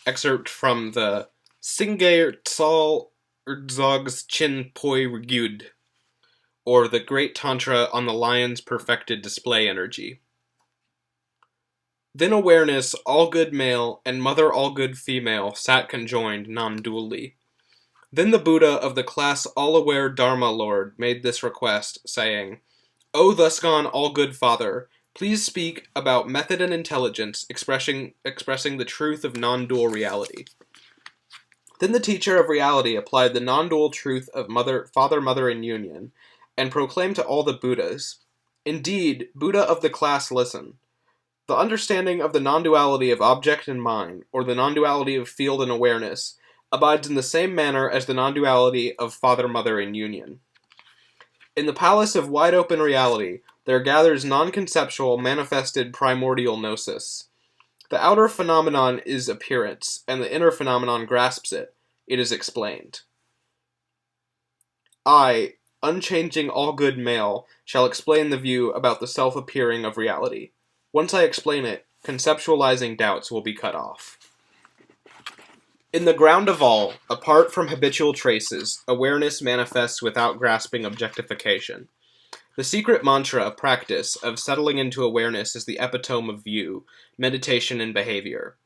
excerpt from the Singay Tsal Erzog's Chin Poi Rygyud, or the Great Tantra on the Lion's Perfected Display Energy. Then awareness, all good male, and mother all good female sat conjoined non-dually. Then the Buddha of the class all-aware Dharma Lord made this request, saying, O thus gone all good father, please speak about method and intelligence, expressing the truth of non-dual reality. Then the teacher of reality applied the non-dual truth of father-mother in union, and proclaimed to all the Buddhas, Indeed, Buddha of the class, listen. The understanding of the non-duality of object and mind, or the non-duality of field and awareness, abides in the same manner as the non-duality of father-mother in union. In the palace of wide-open reality, there gathers non-conceptual, manifested primordial gnosis. The outer phenomenon is appearance, and the inner phenomenon grasps it. It is explained. I, unchanging all good male, shall explain the view about the self-appearing of reality. Once I explain it, conceptualizing doubts will be cut off. In the ground of all, apart from habitual traces, awareness manifests without grasping objectification. The secret mantra of practice of settling into awareness is the epitome of view, meditation, and behavior.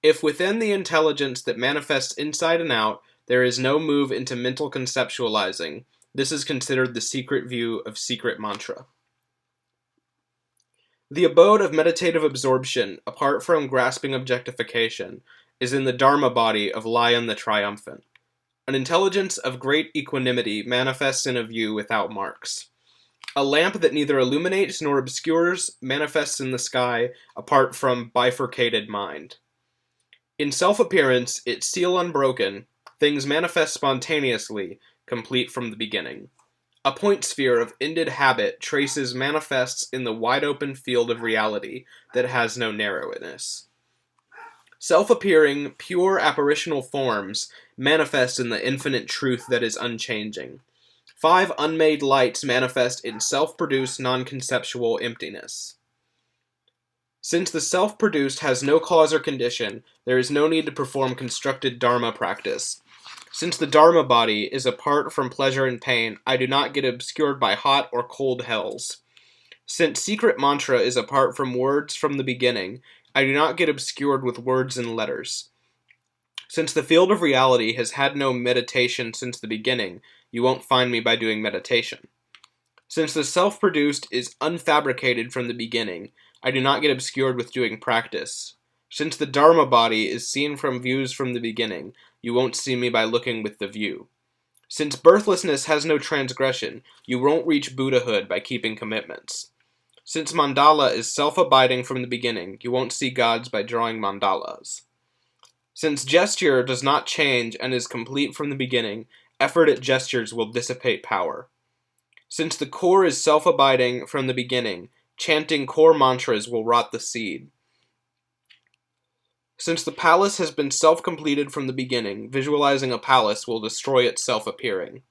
If within the intelligence that manifests inside and out, there is no move into mental conceptualizing, this is considered the secret view of secret mantra. The abode of meditative absorption, apart from grasping objectification, is in the Dharma body of Lion the Triumphant. An intelligence of great equanimity manifests in a view without marks. A lamp that neither illuminates nor obscures manifests in the sky apart from bifurcated mind. In self-appearance, its seal unbroken, things manifest spontaneously, complete from the beginning. A point sphere of ended habit traces manifests in the wide-open field of reality that has no narrowness. Self-appearing, pure apparitional forms manifest in the infinite truth that is unchanging. 5 unmade lights manifest in self-produced non-conceptual emptiness. Since the self-produced has no cause or condition, there is no need to perform constructed Dharma practice. Since the Dharma body is apart from pleasure and pain, I do not get obscured by hot or cold hells. Since secret mantra is apart from words from the beginning, I do not get obscured with words and letters. Since the field of reality has had no meditation since the beginning, you won't find me by doing meditation. Since the self-produced is unfabricated from the beginning, I do not get obscured with doing practice. Since the Dharma body is seen from views from the beginning, you won't see me by looking with the view. Since birthlessness has no transgression, you won't reach Buddhahood by keeping commitments. Since mandala is self-abiding from the beginning, you won't see gods by drawing mandalas. Since gesture does not change and is complete from the beginning, effort at gestures will dissipate power. Since the core is self-abiding from the beginning, chanting core mantras will rot the seed. Since the palace has been self-completed from the beginning, visualizing a palace will destroy its self-appearing.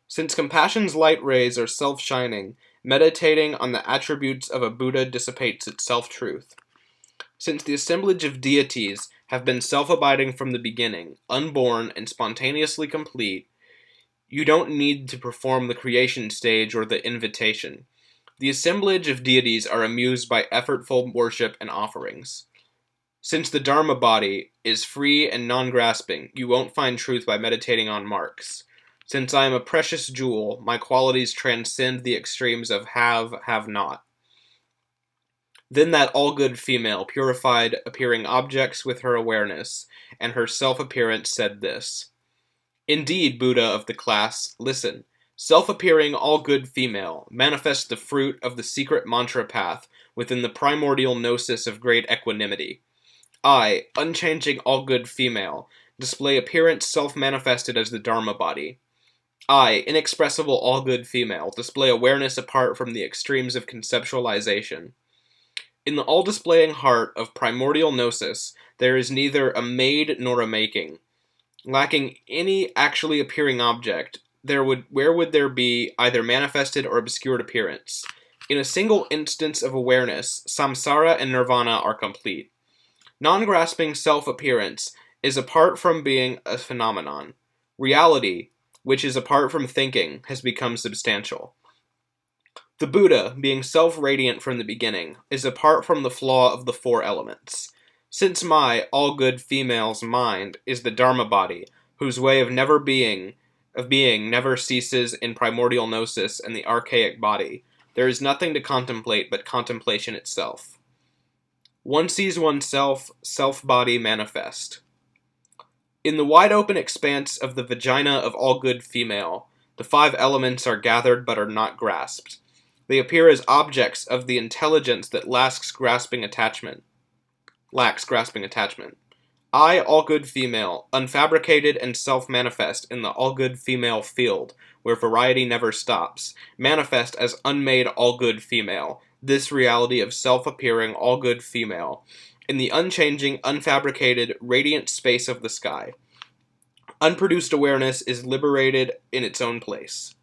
Since compassion's light rays are self-shining, meditating on the attributes of a Buddha dissipates its self-truth. Since the assemblage of deities have been self-abiding from the beginning, unborn and spontaneously complete, you don't need to perform the creation stage or the invitation. The assemblage of deities are amused by effortful worship and offerings. Since the Dharma body is free and non-grasping, you won't find truth by meditating on marks. Since I am a precious jewel, my qualities transcend the extremes of have not. Then that all-good female purified appearing objects with her awareness, and her self-appearance said this. Indeed, Buddha of the class, listen. Self-appearing all-good female manifests the fruit of the secret mantra path within the primordial gnosis of great equanimity. I, unchanging all-good female, display appearance self-manifested as the Dharma body. I, inexpressible all-good female, display awareness apart from the extremes of conceptualization. In the all-displaying heart of primordial gnosis, there is neither a made nor a making. Lacking any actually appearing object, where would there be either manifested or obscured appearance? In a single instance of awareness, samsara and nirvana are complete. Non-grasping self-appearance is apart from being a phenomenon. Reality, which is apart from thinking, has become substantial. The Buddha, being self-radiant from the beginning, is apart from the flaw of the four elements. Since my, all good female's mind is the Dharma body, whose way of being never ceases in primordial gnosis and the archaic body, there is nothing to contemplate but contemplation itself. One sees oneself, self-body manifest. In the wide-open expanse of the vagina of all good female, the five elements are gathered but are not grasped. They appear as objects of the intelligence that lacks grasping attachment. I, all good female, unfabricated and self-manifest in the all good female field, where variety never stops, manifest as unmade all good female, this reality of self-appearing all good female, in the unchanging, unfabricated, radiant space of the sky. Unproduced awareness is liberated in its own place.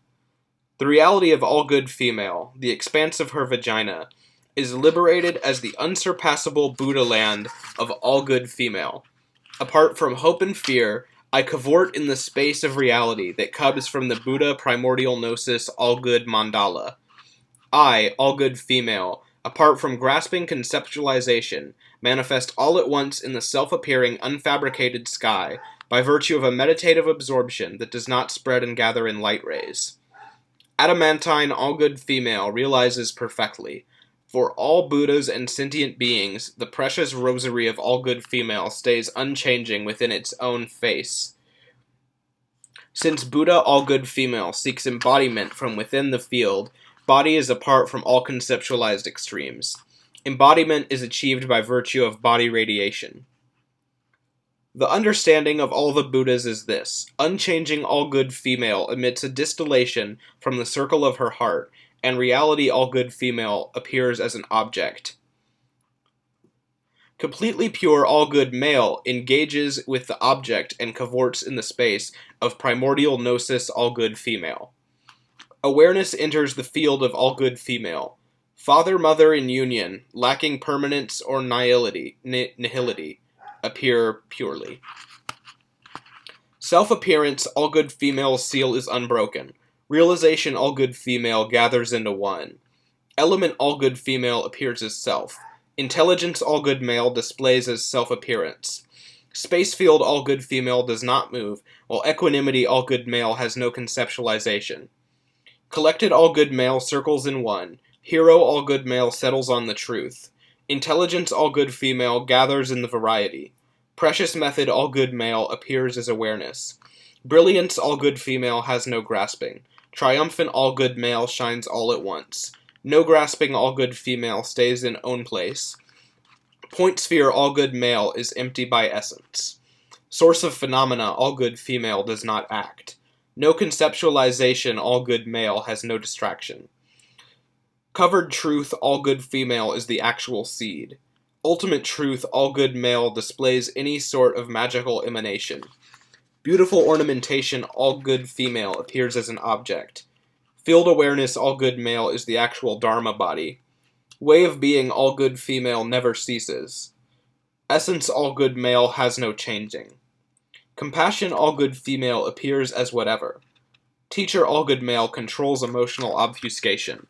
The reality of all good female, the expanse of her vagina, is liberated as the unsurpassable Buddha land of all good female. Apart from hope and fear, I cavort in the space of reality that comes from the Buddha primordial gnosis all good mandala. I, all good female, apart from grasping conceptualization, manifest all at once in the self-appearing unfabricated sky by virtue of a meditative absorption that does not spread and gather in light rays. Adamantine all good female realizes perfectly. For all Buddhas and sentient beings, the precious rosary of all good female stays unchanging within its own face. Since Buddha all good female seeks embodiment from within the field, body is apart from all conceptualized extremes. Embodiment is achieved by virtue of body radiation. The understanding of all the Buddhas is this: unchanging all good female emits a distillation from the circle of her heart, and reality all good female appears as an object. Completely pure all good male engages with the object and cavorts in the space of primordial gnosis all good female. Awareness enters the field of all good female. Father-mother in union, lacking permanence or nihility, appear purely. Self-appearance all good female seal is unbroken. Realization all good female gathers into one. Element all good female appears as self. Intelligence all good male displays as self-appearance. Space field all good female does not move, while equanimity all good male has no conceptualization. Collected all good male circles in one. Hero all good male settles on the truth. Intelligence all good female gathers in the variety. Precious method all good male appears as awareness. Brilliance all good female has no grasping. Triumphant all good male shines all at once. No grasping all good female stays in own place. Point sphere all good male is empty by essence. Source of phenomena all good female does not act. No conceptualization all good male has no distraction. Covered truth all good female is the actual seed. Ultimate truth all good male displays any sort of magical emanation. Beautiful ornamentation all good female appears as an object. Field awareness all good male is the actual Dharma body. Way of being all good female never ceases. Essence all good male has no changing. Compassion all good female appears as whatever. Teacher all good male controls emotional obfuscation.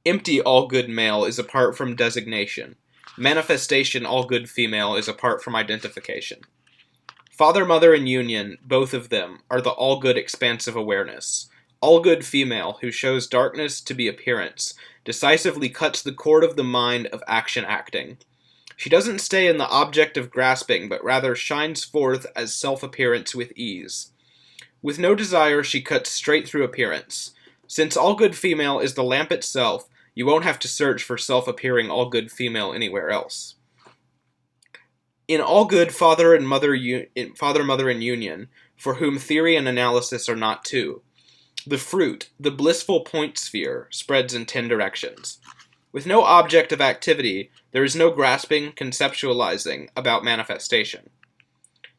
Empty all good male is apart from designation. Manifestation all good female is apart from identification. Father-mother in union, both of them, are the all-good expansive awareness. All-good female, who shows darkness to be appearance, decisively cuts the cord of the mind of action acting. She doesn't stay in the object of grasping, but rather shines forth as self-appearance with ease. With no desire, she cuts straight through appearance. Since all-good female is the lamp itself, you won't have to search for self-appearing all-good female anywhere else. In all good father and mother in union, for whom theory and analysis are not two, the fruit, the blissful point sphere, spreads in 10 directions. With no object of activity, there is no grasping, conceptualizing about manifestation.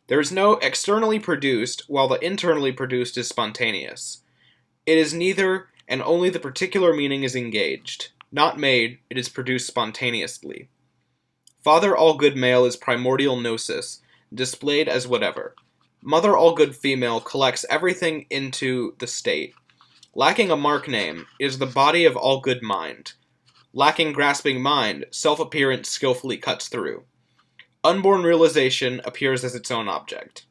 There is no externally produced, while the internally produced is spontaneous. It is neither, and only the particular meaning is engaged. Not made, it is produced spontaneously. Father all good male is primordial gnosis, displayed as whatever. Mother all-good female collects everything into the state. Lacking a mark name is the body of all-good mind. Lacking grasping mind, self-appearance skillfully cuts through. Unborn realization appears as its own object.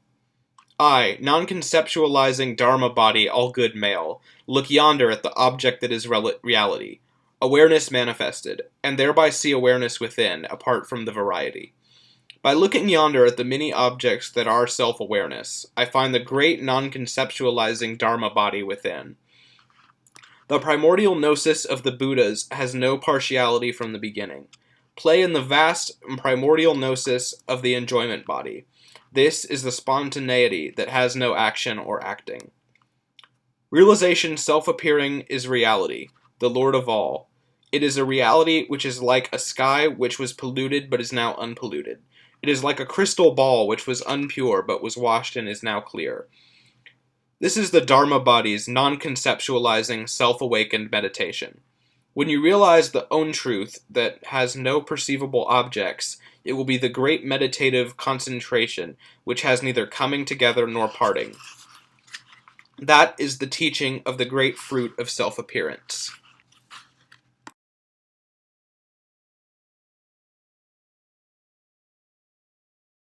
I, non-conceptualizing Dharma body, all-good male, look yonder at the object that is reality, awareness manifested, and thereby see awareness within, apart from the variety. By looking yonder at the many objects that are self-awareness, I find the great non-conceptualizing Dharma body within. The primordial gnosis of the Buddhas has no partiality from the beginning. Play in the vast primordial gnosis of the enjoyment body. This is the spontaneity that has no action or acting. Realization self-appearing is reality, the Lord of all. It is a reality which is like a sky which was polluted but is now unpolluted. It is like a crystal ball which was unpure but was washed and is now clear. This is the Dharma body's non-conceptualizing, self-awakened meditation. When you realize the own truth that has no perceivable objects, it will be the great meditative concentration which has neither coming together nor parting. That is the teaching of the great fruit of self-appearance.